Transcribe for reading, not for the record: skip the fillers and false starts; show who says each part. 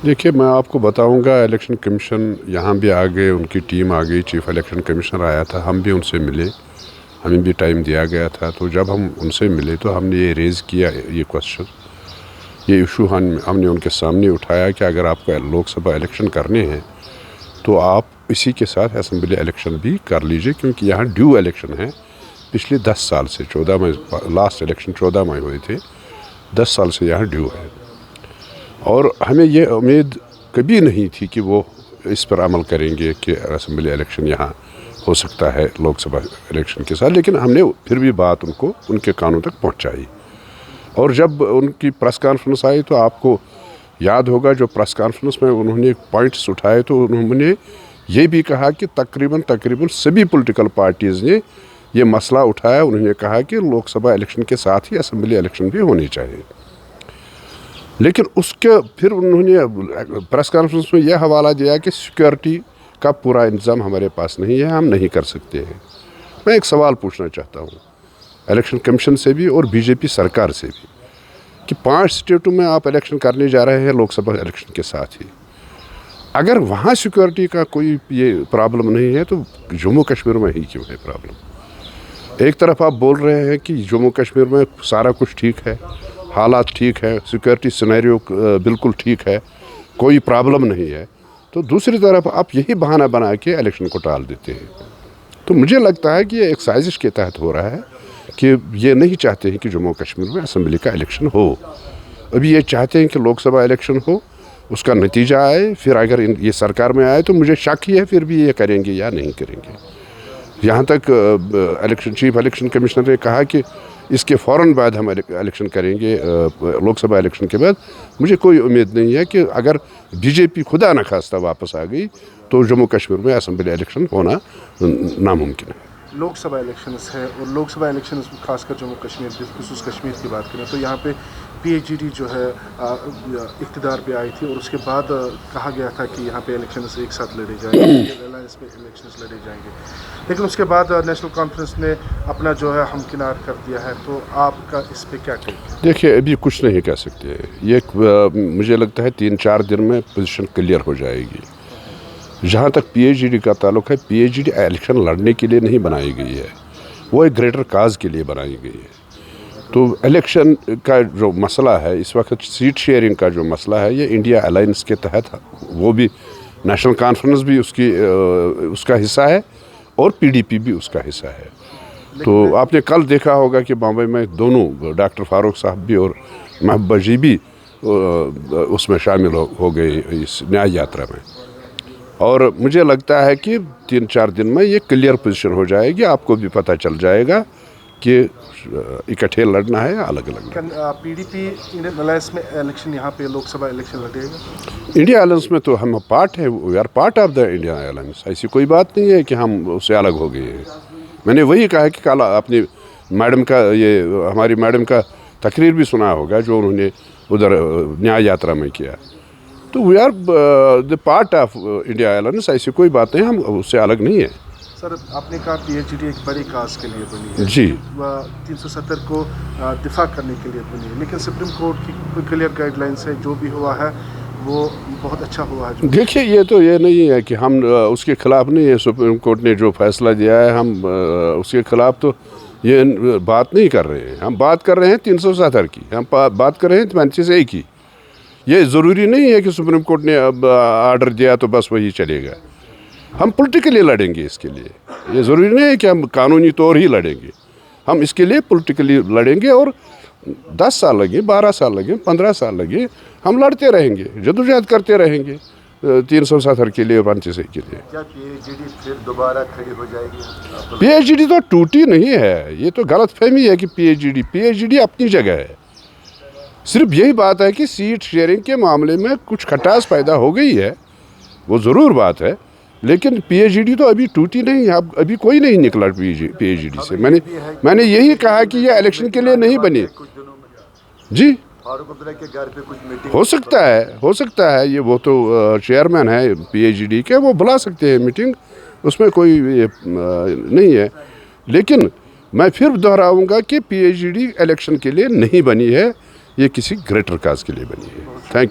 Speaker 1: देखिए, मैं आपको बताऊंगा, इलेक्शन कमीशन यहाँ भी आ गए, उनकी टीम आ गई, चीफ इलेक्शन कमिश्नर आया था, हम भी उनसे मिले, हमें भी टाइम दिया गया था। तो जब हम उनसे मिले तो हमने ये रेज़ किया, ये क्वेश्चन, ये इशू हमने उनके सामने उठाया कि अगर आपको लोकसभा इलेक्शन करने हैं तो आप इसी के साथ असेंबली इलेक्शन भी कर लीजिए, क्योंकि यहाँ ड्यू इलेक्शन है पिछले 10 साल से। 14 में लास्ट इलेक्शन 14 में हुए थे, 10 साल से यहाँ ड्यू है। और हमें ये उम्मीद कभी नहीं थी कि वो इस पर अमल करेंगे कि असेंबली इलेक्शन यहाँ हो सकता है लोकसभा इलेक्शन के साथ, लेकिन हमने फिर भी बात उनको उनके कानों तक पहुँचाई। और जब उनकी प्रेस कॉन्फ्रेंस आई तो आपको याद होगा, जो प्रेस कॉन्फ्रेंस में उन्होंने पॉइंट्स उठाए तो उन्होंने ये भी कहा कि तकरीबन सभी पॉलिटिकल पार्टीज़ ने ये मसला उठाया। उन्होंने कहा कि लोकसभा इलेक्शन के साथ ही असेंबली इलेक्शन भी होनी चाहिए। लेकिन उसके फिर उन्होंने प्रेस कॉन्फ्रेंस में यह हवाला दिया कि सिक्योरिटी का पूरा इंतज़ाम हमारे पास नहीं है, हम नहीं कर सकते हैं। मैं एक सवाल पूछना चाहता हूँ इलेक्शन कमीशन से भी और बीजेपी सरकार से भी कि 5 स्टेटों में आप इलेक्शन करने जा रहे हैं लोकसभा इलेक्शन के साथ ही, अगर वहाँ सिक्योरिटी का कोई ये प्रॉब्लम नहीं है तो जम्मू कश्मीर में ही क्यों है प्रॉब्लम? एक तरफ आप बोल रहे हैं कि जम्मू कश्मीर में सारा कुछ ठीक है, हालात ठीक है, सिक्योरिटी सिनेरियो बिल्कुल ठीक है, कोई प्रॉब्लम नहीं है, तो दूसरी तरफ आप यही बहाना बना के इलेक्शन को टाल देते हैं। तो मुझे लगता है कि ये एक साजिश के तहत हो रहा है कि ये नहीं चाहते हैं कि जम्मू कश्मीर में असेंबली का इलेक्शन हो। अभी ये चाहते हैं कि लोकसभा इलेक्शन हो, उसका नतीजा आए, फिर अगर ये सरकार में आए तो मुझे शक ही है फिर भी ये करेंगे या नहीं करेंगे। यहाँ तक चीफ इलेक्शन कमिश्नर ने कहा कि इसके फ़ौरन बाद हम इलेक्शन करेंगे, लोकसभा इलेक्शन के बाद। मुझे कोई उम्मीद नहीं है कि अगर बीजेपी खुदा न खास्ता वापस आ गई तो जम्मू कश्मीर में असेंबली इलेक्शन होना नामुमकिन है।
Speaker 2: लोकसभा इलेक्शंस है, और लोकसभा इलेक्शंस खासकर जम्मू कश्मीर, बिलखुसूस कश्मीर की बात करें तो यहाँ पे PAGD जो है इक़्तिदार पे आई थी, और उसके बाद कहा गया था कि यहाँ पे इलेक्शंस एक साथ लड़े जाएंगे, अलायंस में इलेक्शंस लड़े जाएंगे, लेकिन उसके बाद नेशनल कॉन्फ्रेंस ने अपना जो है हमकिनार कर दिया है। तो आपका इस पर क्या कहना?
Speaker 1: देखिए, अभी कुछ नहीं कह सकते। ये मुझे लगता है 3-4 दिन में पोजीशन क्लियर हो जाएगी। जहाँ तक PAGD का ताल्लुक है, PAGD इलेक्शन लड़ने के लिए नहीं बनाई गई है, वो एक ग्रेटर काज के लिए बनाई गई है। तो इलेक्शन का जो मसला है इस वक्त, सीट शेयरिंग का जो मसला है, ये इंडिया अलायंस के तहत, वो भी नेशनल कॉन्फ्रेंस भी उसका हिस्सा है और PDP भी उसका हिस्सा है। तो आपने कल देखा होगा कि बॉम्बे में दोनों डॉक्टर फारूक साहब भी और महबूबा जी भी उसमें शामिल हो गए इस न्याय यात्रा में। और मुझे लगता है कि 3-4 दिन में ये क्लियर पोजीशन हो जाएगी, आपको भी पता चल जाएगा कि इकट्ठे लड़ना है या अलग लड़ना।
Speaker 2: PDP इंडियन अलायंस में इलेक्शन, यहाँ पे लोकसभा इलेक्शन लड़ेगा?
Speaker 1: इंडिया अलायंस में तो हम पार्ट है, we are part of the India alliance. ऐसी कोई बात नहीं है कि हम उससे अलग हो गए हैं। मैंने वही कहा कि कल अपनी मैडम का, ये हमारी मैडम का तकरीर भी सुना होगा जो उन्होंने उधर न्याय यात्रा में किया। तो we are the part of India alliance, ऐसी कोई बात नहीं, हम उससे अलग नहीं है।
Speaker 2: सर, आपने कहा PAGD एक बड़ी काज के लिए बनी है
Speaker 1: जी,
Speaker 2: 370 को दिफा करने के लिए बनी है, लेकिन सुप्रीम कोर्ट की क्लियर गाइडलाइंस है, जो भी हुआ है वो बहुत अच्छा हुआ है।
Speaker 1: देखिए, ये नहीं है कि हम उसके ख़िलाफ़ नहीं है। सुप्रीम कोर्ट ने जो फैसला दिया है, हम उसके ख़िलाफ़ तो ये बात नहीं कर रहे हैं। हम बात कर रहे हैं 370 की, हम बात कर रहे हैं 35A की। ये ज़रूरी नहीं है कि सुप्रीम कोर्ट ने अब आर्डर दिया तो बस वही चलेगा। हम पॉलिटिकली लड़ेंगे इसके लिए। ये ज़रूरी नहीं है कि हम कानूनी तौर ही लड़ेंगे, हम इसके लिए पॉलिटिकली लड़ेंगे। और 10 साल लगे, 12 साल लगे, 15 साल लगे, हम लड़ते रहेंगे, जदोजहद करते रहेंगे 370 के लिए, 35A के लिए।
Speaker 2: क्या PAGD फिर दोबारा खड़ी हो जाएगी?
Speaker 1: PAGD तो टूटी नहीं है, ये तो गलतफहमी है कि PAGD अपनी जगह है। सिर्फ यही बात है कि सीट शेयरिंग के मामले में कुछ खटास पैदा हो गई है, वो ज़रूर बात है, लेकिन PAGD तो अभी टूटी नहीं है। अभी कोई नहीं निकला PAGD से। मैंने यही कहा कि ये इलेक्शन के लिए नहीं बनी। जी,
Speaker 2: फारूक अब्दुल्ला के घर पे कुछ मीटिंग
Speaker 1: हो सकता है ये, वो तो चेयरमैन है PAGD के, वो बुला सकते हैं मीटिंग, उसमें कोई नहीं है। लेकिन मैं फिर दोहराऊंगा कि PAGD इलेक्शन के लिए नहीं बनी है, ये किसी ग्रेटर काज के लिए बनी है। Thank you.